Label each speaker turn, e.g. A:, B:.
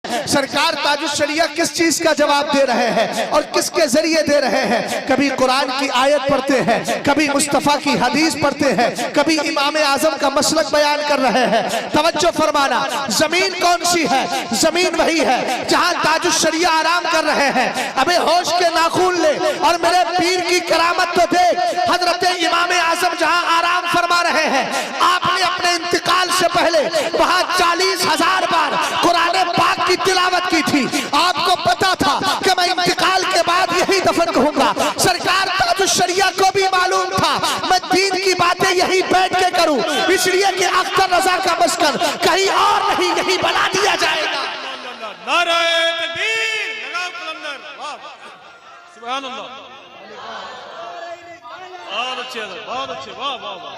A: सरकार ताजुश शरिया किस चीज का जवाब दे रहे हैं और किसके जरिए दे रहे हैं। कभी कुरान की आयत पढ़ते हैं, कभी मुस्तफ़ा की हदीस पढ़ते हैं, कभी इमाम आजम का मसलक बयान कर रहे हैं। तवज्जो फरमाना, जमीन कौन सी है? जमीन वही है जहां ताजुश शरिया आराम कर रहे हैं। अबे होश के नाखून ले और मेरे पीर की करामत तो देख। हजरत इमाम आजम जहां आराम फरमा रहे हैं, आपने अपने इंतकाल से पहले वहां 40,000 बार कुरान पाक की तिलावत की थी। आपको पता था कि मैं इंतकाल के बाद यही दफन कहूंगा। सरकार ताजुश शरिया को भी मालूम था मैं दीन की बातें यही बैठ के करूं, इसलिए कि अख्तर रजा का मस्कन कहीं और नहीं, यही बना दिया जाएगा।
B: नारे तकबीर, लगाओ कलंदर, वाह सुभान अल्लाह, बहुत अच्छे, वाह वाह वाह।